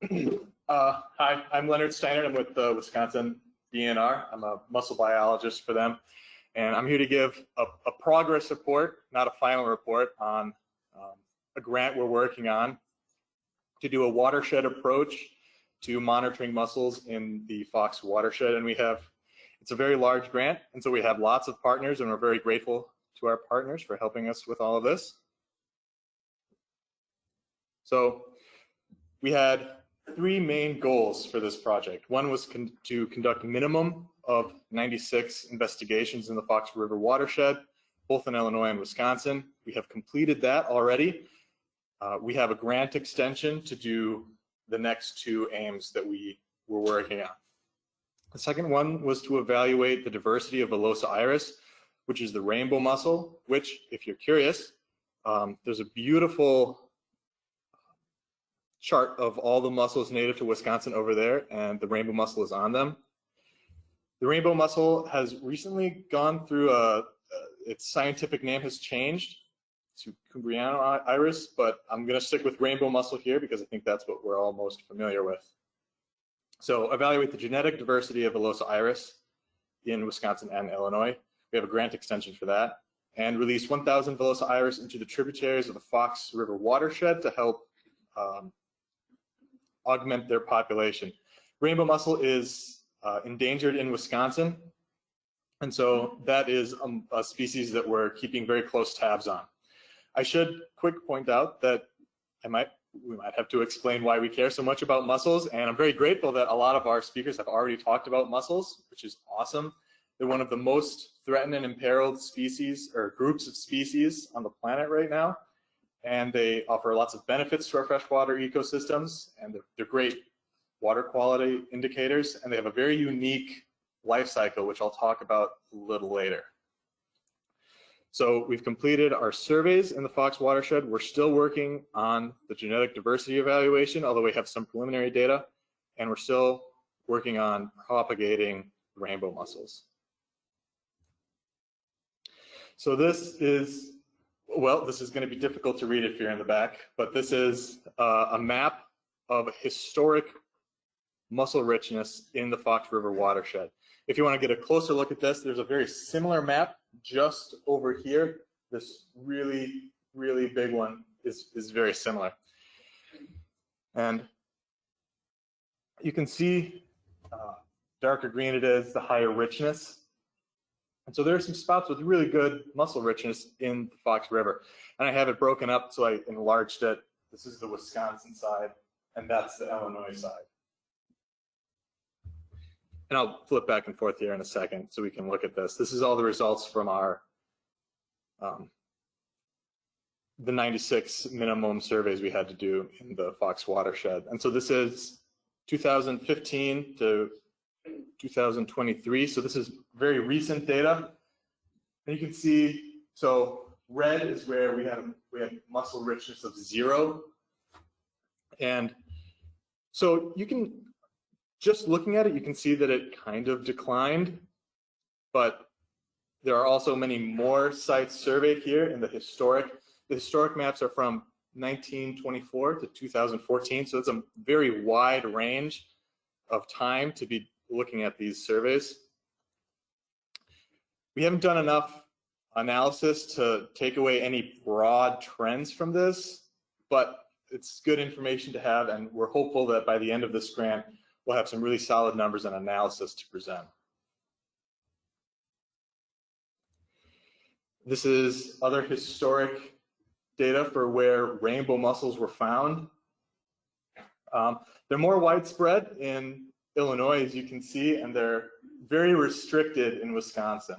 Hi, I'm Leonard Steinert. I'm with the Wisconsin DNR. I'm a mussel biologist for them. And I'm here to give a progress report, not a final report, on a grant we're working on to do a watershed approach to monitoring mussels in the Fox watershed. And it's a very large grant, and so we have lots of partners, and we're very grateful to our partners for helping us with all of this. So we had three main goals for this project. One was to conduct a minimum of 96 investigations in the Fox River watershed, both in Illinois and Wisconsin. We have completed that already. We have a grant extension to do the next two aims that we were working on. The second one was to evaluate the diversity of Velosa iris, which is the rainbow mussel, which, if you're curious, there's a beautiful chart of all the mussels native to Wisconsin over there, and the rainbow mussel is on them. The rainbow mussel has recently gone through its scientific name has changed to Cumbriano iris, but I'm going to stick with rainbow mussel here because I think that's what we're all most familiar with. So evaluate the genetic diversity of Velosa iris in Wisconsin and Illinois. We have a grant extension for that, and release 1,000 Velosa iris into the tributaries of the Fox River watershed to help augment their population. Rainbow mussel is endangered in Wisconsin, and so that is a species that we're keeping very close tabs on. I should quick point out that we might have to explain why we care so much about mussels, and I'm very grateful that a lot of our speakers have already talked about mussels, which is awesome. They're one of the most threatened and imperiled species or groups of species on the planet right now, and they offer lots of benefits to our freshwater ecosystems, and they're great water quality indicators, and they have a very unique life cycle, which I'll talk about a little later. So we've completed our surveys in the Fox watershed. We're still working on the genetic diversity evaluation, although we have some preliminary data, and we're still working on propagating rainbow mussels. So this is going to be difficult to read if you're in the back, but this is a map of historic mussel richness in the Fox River watershed. If you want to get a closer look at this, there's a very similar map just over here. This really, really big one is very similar. And you can see darker green it is, the higher richness. And so there are some spots with really good mussel richness in the Fox River. And I have it broken up, so I enlarged it. This is the Wisconsin side, and that's the Illinois side. And I'll flip back and forth here in a second so we can look at this. This is all the results from our the 96 minimum surveys we had to do in the Fox watershed. And so this is 2015 to 2023. So this is very recent data. And you can see, so red is where we had mussel richness of 0. And so you can, just looking at it, you can see that it kind of declined, but there are also many more sites surveyed here in the historic. The historic maps are from 1924 to 2014, so it's a very wide range of time to be looking at these surveys. We haven't done enough analysis to take away any broad trends from this, but it's good information to have, and we're hopeful that by the end of this grant, we'll have some really solid numbers and analysis to present. This is other historic data for where rainbow mussels were found. They're more widespread in Illinois, as you can see, and they're very restricted in Wisconsin.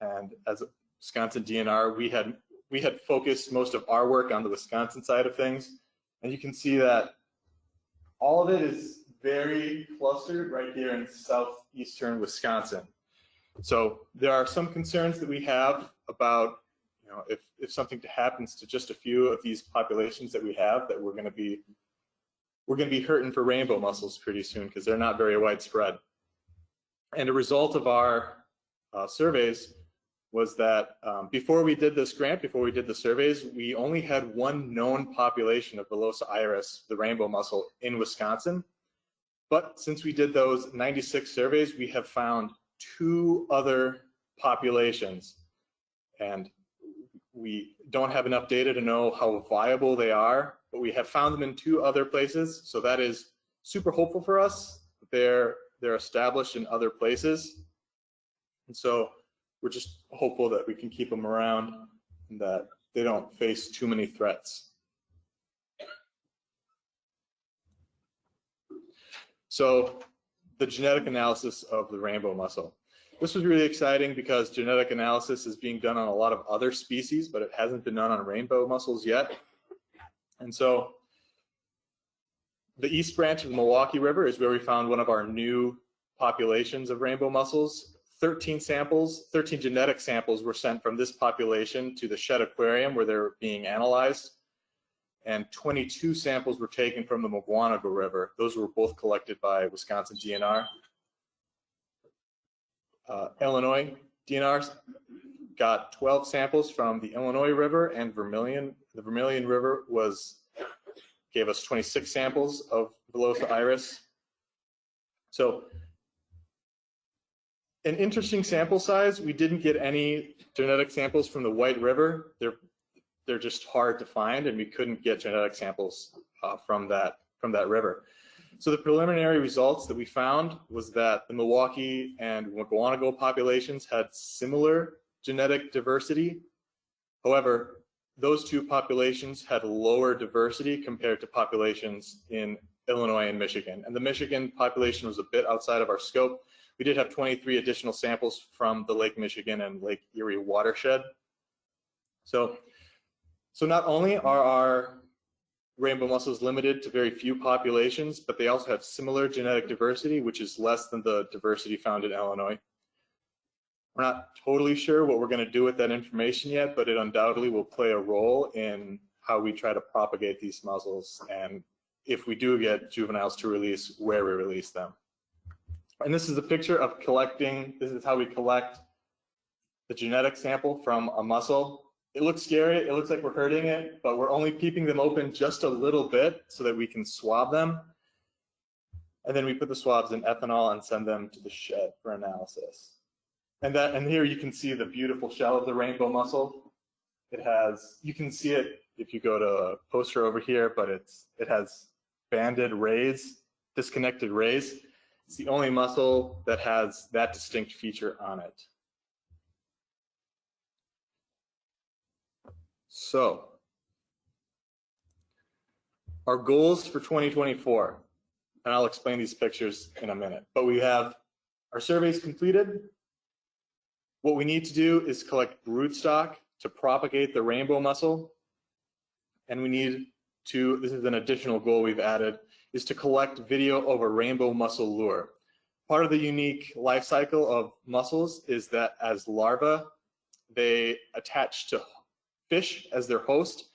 And as a Wisconsin DNR, we had focused most of our work on the Wisconsin side of things, and you can see that all of it is very clustered right here in southeastern Wisconsin. So there are some concerns that we have about, if something happens to just a few of these populations that we have, that we're going to be hurting for rainbow mussels pretty soon because they're not very widespread. And a result of our surveys was that before we did this grant, before we did the surveys, we only had one known population of Velosa iris, the rainbow mussel, in Wisconsin. But since we did those 96 surveys, we have found 2 other populations. And we don't have enough data to know how viable they are, but we have found them in 2 other places. So that is super hopeful for us. They're established in other places. And so we're just hopeful that we can keep them around and that they don't face too many threats. So the genetic analysis of the rainbow mussel. This was really exciting because genetic analysis is being done on a lot of other species, but it hasn't been done on rainbow mussels yet. And so the East Branch of the Milwaukee River is where we found one of our new populations of rainbow mussels. 13 genetic samples were sent from this population to the Shedd Aquarium where they're being analyzed. And 22 samples were taken from the Mugwanago River. Those were both collected by Wisconsin DNR. Illinois DNR got 12 samples from the Illinois River, and the Vermilion River gave us 26 samples of Velosa iris. So an interesting sample size. We didn't get any genetic samples from the White River. They're just hard to find, and we couldn't get genetic samples from that river. So the preliminary results that we found was that the Milwaukee and Mugwanago populations had similar genetic diversity. However, those 2 populations had lower diversity compared to populations in Illinois and Michigan. And the Michigan population was a bit outside of our scope. We did have 23 additional samples from the Lake Michigan and Lake Erie watershed. So not only are our rainbow mussels limited to very few populations, but they also have similar genetic diversity, which is less than the diversity found in Illinois. We're not totally sure what we're going to do with that information yet, but it undoubtedly will play a role in how we try to propagate these mussels, and if we do get juveniles to release, where we release them. And this is a picture of collecting. This is how we collect the genetic sample from a mussel. It looks scary. It looks like we're hurting it, but we're only keeping them open just a little bit so that we can swab them. And then we put the swabs in ethanol and send them to the shed for analysis. And here you can see the beautiful shell of the rainbow mussel. You can see it if you go to a poster over here, but it has banded rays, disconnected rays. It's the only mussel that has that distinct feature on it. So, our goals for 2024, and I'll explain these pictures in a minute, but we have our surveys completed. What we need to do is collect broodstock to propagate the rainbow mussel, and we need to, this is an additional goal we've added, is to collect video of a rainbow mussel lure. Part of the unique life cycle of mussels is that as larvae, they attach to fish as their host,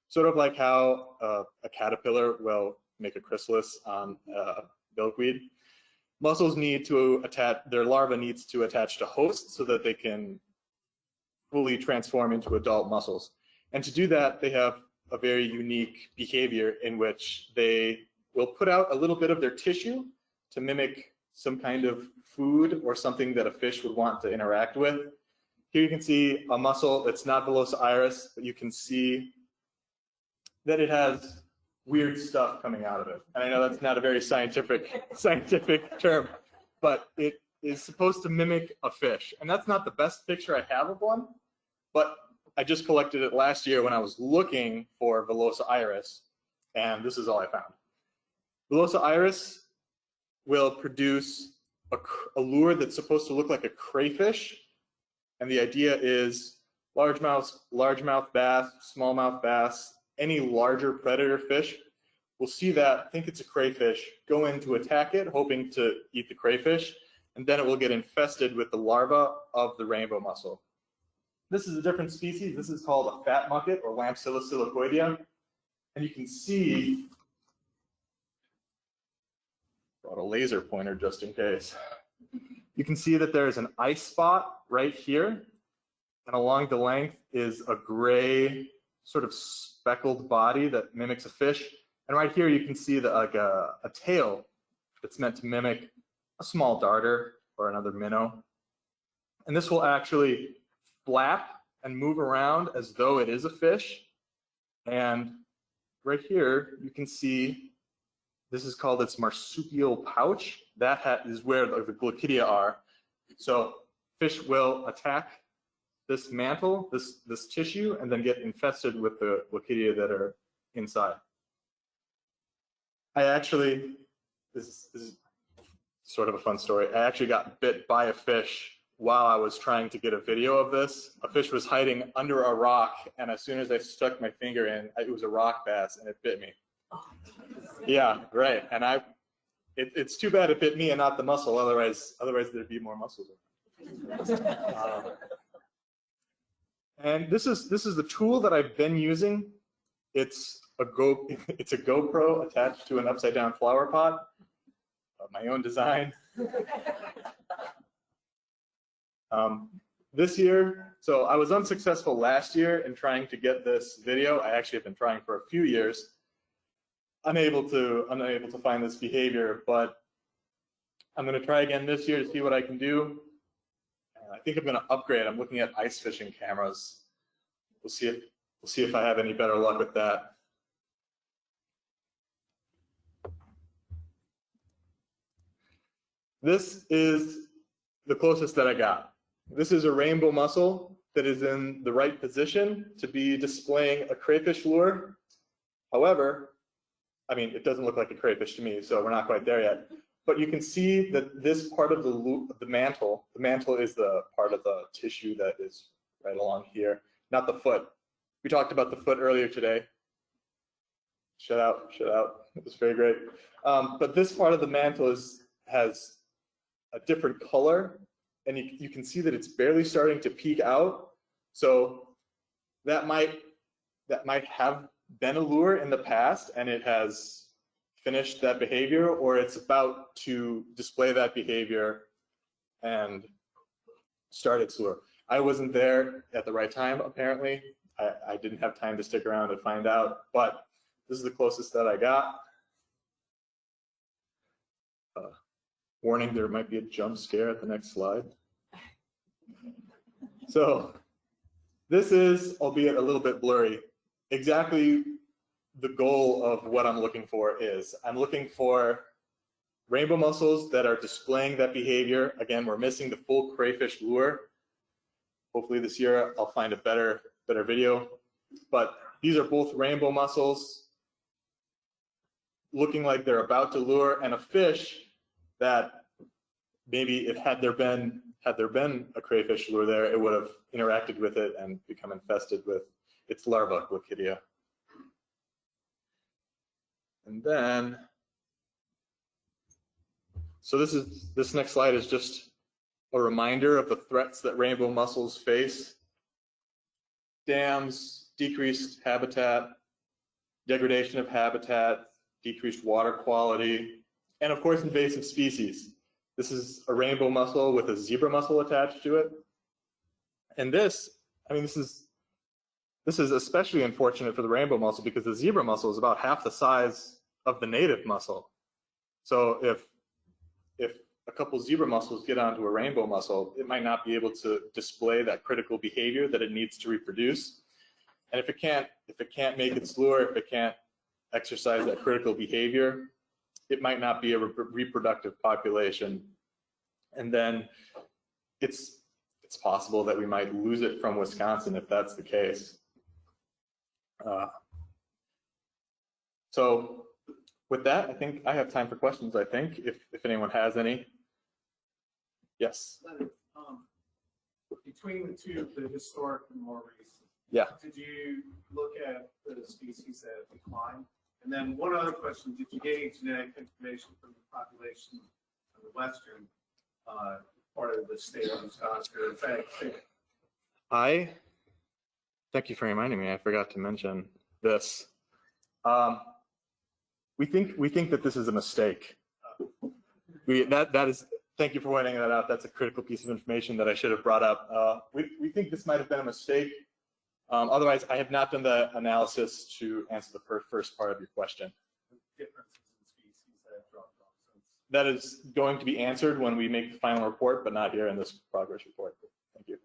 sort of like how a caterpillar will make a chrysalis on milkweed. Mussels need to attach, their larva needs to attach to hosts so that they can fully transform into adult mussels. And to do that, they have a very unique behavior in which they will put out a little bit of their tissue to mimic some kind of food or something that a fish would want to interact with. Here you can see a mussel that's not Velosa iris, but you can see that it has weird stuff coming out of it. And I know that's not a very scientific term, but it is supposed to mimic a fish. And that's not the best picture I have of one, but I just collected it last year when I was looking for Velosa iris, and this is all I found. Velosa iris will produce a lure that's supposed to look like a crayfish. And the idea is largemouth bass, smallmouth bass, any larger predator fish will see that, think it's a crayfish, go in to attack it, hoping to eat the crayfish, and then it will get infested with the larva of the rainbow mussel. This is a different species. This is called a fat mucket, or Lampsilis silicoidea. And you can see, brought a laser pointer just in case. You can see that there's an ice spot right here. and along the length is a gray sort of speckled body that mimics a fish. And right here you can see that like a tail that's meant to mimic a small darter or another minnow. And this will actually flap and move around as though it is a fish. And right here you can see this is called its marsupial pouch. That is where the glochidia are. So fish will attack this mantle, this tissue, and then get infested with the glochidia that are inside. I actually, this is sort of a fun story. I actually got bit by a fish while I was trying to get a video of this. A fish was hiding under a rock, and as soon as I stuck my finger in, it was a rock bass, and it bit me. Yeah, right. And it's too bad it bit me and not the mussel. Otherwise there'd be more mussels. And this is the tool that I've been using. It's a GoPro attached to an upside down flower pot of my own design. This year, so I was unsuccessful last year in trying to get this video. I actually have been trying for a few years, unable to find this behavior, but I'm going to try again this year to see what I can do. I think I'm going to upgrade. I'm looking at ice fishing cameras. We'll see if I have any better luck with that. This is the closest that I got. This is a rainbow mussel that is in the right position to be displaying a crayfish lure. However, I mean, it doesn't look like a crayfish to me, so we're not quite there yet. But you can see that this part of the mantle is the part of the tissue that is right along here, not the foot. We talked about the foot earlier today. Shut out. It was very great. But this part of the mantle has a different color, and you can see that it's barely starting to peek out. So that might have been a lure in the past, and it has finished that behavior, or it's about to display that behavior and start its lure. I wasn't there at the right time, apparently. I didn't have time to stick around to find out, but this is the closest that I got. Warning, there might be a jump scare at the next slide. So this is, albeit a little bit blurry, exactly the goal of what I'm looking for is. I'm looking for rainbow mussels that are displaying that behavior. Again, we're missing the full crayfish lure. Hopefully this year I'll find a better video. But these are both rainbow mussels looking like they're about to lure, and a fish that maybe had there been a crayfish lure there, it would have interacted with it and become infested with its larva, glochidia. And then, so this next slide is just a reminder of the threats that rainbow mussels face. Dams, decreased habitat, degradation of habitat, decreased water quality, and of course invasive species. This is a rainbow mussel with a zebra mussel attached to it. And this is especially unfortunate for the rainbow mussel because the zebra mussel is about half the size of the native mussel. So if a couple zebra mussels get onto a rainbow mussel, it might not be able to display that critical behavior that it needs to reproduce. And if it can't make its lure, if it can't exercise that critical behavior, it might not be a reproductive population. And then it's possible that we might lose it from Wisconsin if that's the case. So with that, I think I have time for questions, I think, if anyone has any. Yes? Leonard, between the two, the historic and more recent, yeah. Did you look at the species that have declined? And then one other question, did you get any genetic information from the population of the western part of the state of Wisconsin? In fact, thank you for reminding me, I forgot to mention this. We think that this is a mistake. Thank thank you for pointing that out. That's a critical piece of information that I should have brought up. We think this might have been a mistake. Otherwise, I have not done the analysis to answer the first part of your question. Differences in species that have dropped off since. That is going to be answered when we make the final report, but not here in this progress report. Thank you.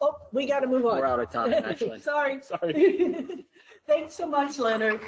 Oh, we got to move on. We're out of time, actually. Sorry. Sorry. Thanks so much, Leonard.